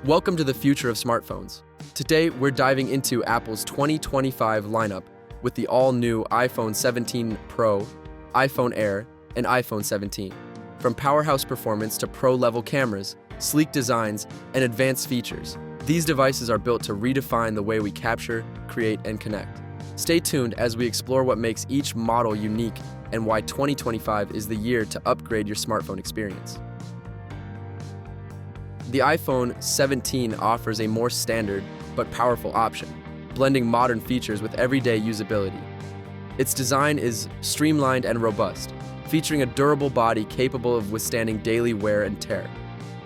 Welcome to the future of smartphones. Today, we're diving into Apple's 2025 lineup with the all-new iPhone 17 Pro, iPhone Air, and iPhone 17. From powerhouse performance to pro-level cameras, sleek designs, and advanced features, these devices are built to redefine the way we capture, create, and connect. Stay tuned as we explore what makes each model unique and why 2025 is the year to upgrade your smartphone experience. The iPhone 17 offers a more standard but powerful option, blending modern features with everyday usability. Its design is streamlined and robust, featuring a durable body capable of withstanding daily wear and tear.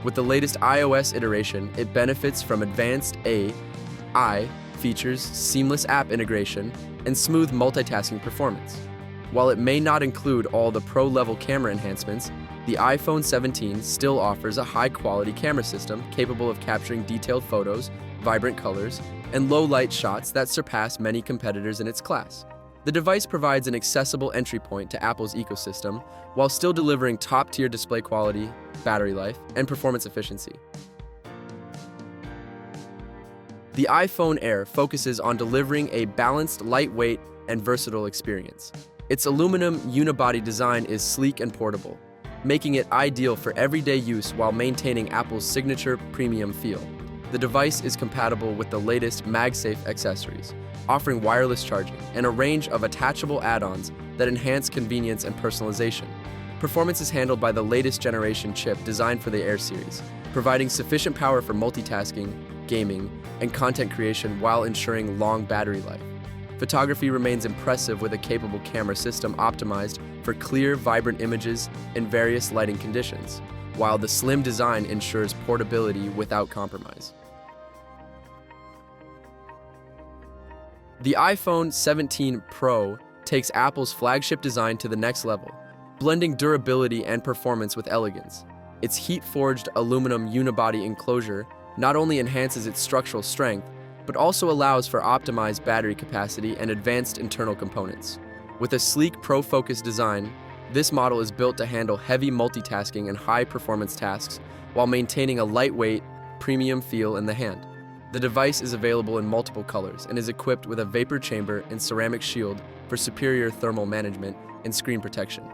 With the latest iOS iteration, it benefits from advanced AI features, seamless app integration, and smooth multitasking performance. While it may not include all the pro-level camera enhancements, the iPhone 17 still offers a high-quality camera system capable of capturing detailed photos, vibrant colors, and low-light shots that surpass many competitors in its class. The device provides an accessible entry point to Apple's ecosystem while still delivering top-tier display quality, battery life, and performance efficiency. The iPhone Air focuses on delivering a balanced, lightweight, and versatile experience. Its aluminum unibody design is sleek and portable, making it ideal for everyday use while maintaining Apple's signature premium feel. The device is compatible with the latest MagSafe accessories, offering wireless charging and a range of attachable add-ons that enhance convenience and personalization. Performance is handled by the latest generation chip designed for the Air series, providing sufficient power for multitasking, gaming, and content creation while ensuring long battery life. Photography remains impressive with a capable camera system optimized for clear, vibrant images in various lighting conditions, while the slim design ensures portability without compromise. The iPhone 17 Pro takes Apple's flagship design to the next level, blending durability and performance with elegance. Its heat-forged aluminum unibody enclosure not only enhances its structural strength, but also allows for optimized battery capacity and advanced internal components. With a sleek, pro-focused design, this model is built to handle heavy multitasking and high-performance tasks while maintaining a lightweight, premium feel in the hand. The device is available in multiple colors and is equipped with a vapor chamber and ceramic shield for superior thermal management and screen protection,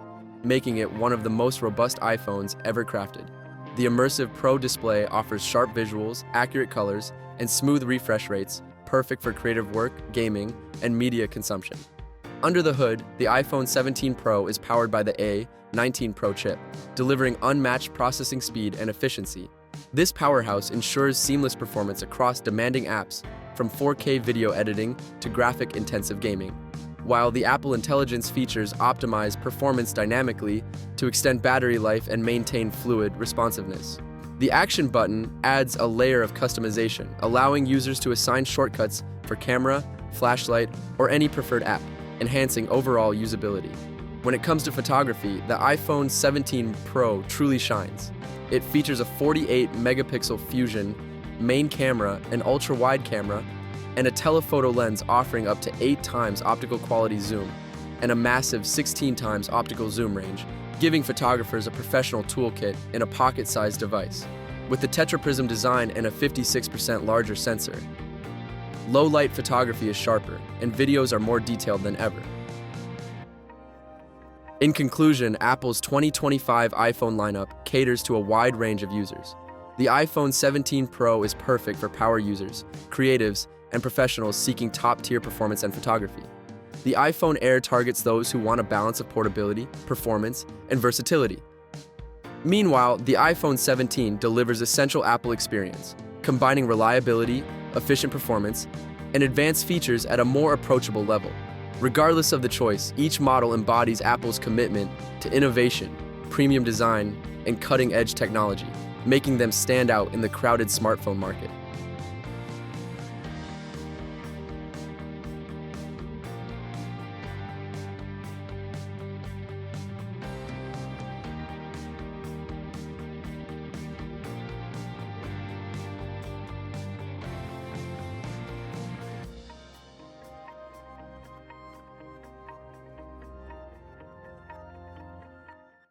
making it one of the most robust iPhones ever crafted. The immersive Pro display offers sharp visuals, accurate colors, and smooth refresh rates, perfect for creative work, gaming, and media consumption. Under the hood, the iPhone 17 Pro is powered by the A19 Pro chip, delivering unmatched processing speed and efficiency. This powerhouse ensures seamless performance across demanding apps, from 4K video editing to graphic-intensive gaming, while the Apple Intelligence features optimize performance dynamically to extend battery life and maintain fluid responsiveness. The Action button adds a layer of customization, allowing users to assign shortcuts for camera, flashlight, or any preferred app, enhancing overall usability. When it comes to photography, the iPhone 17 Pro truly shines. It features a 48-megapixel Fusion main camera, an ultra-wide camera, and a telephoto lens offering up to 8 times optical quality zoom, and a massive 16 times optical zoom range, giving photographers a professional toolkit in a pocket-sized device. With the tetraprism design and a 56% larger sensor, low-light photography is sharper, and videos are more detailed than ever. In conclusion, Apple's 2025 iPhone lineup caters to a wide range of users. The iPhone 17 Pro is perfect for power users, creatives, and professionals seeking top-tier performance and photography. The iPhone Air targets those who want a balance of portability, performance, and versatility. Meanwhile, the iPhone 17 delivers essential Apple experience, combining reliability, efficient performance, and advanced features at a more approachable level. Regardless of the choice, each model embodies Apple's commitment to innovation, premium design, and cutting-edge technology, making them stand out in the crowded smartphone market.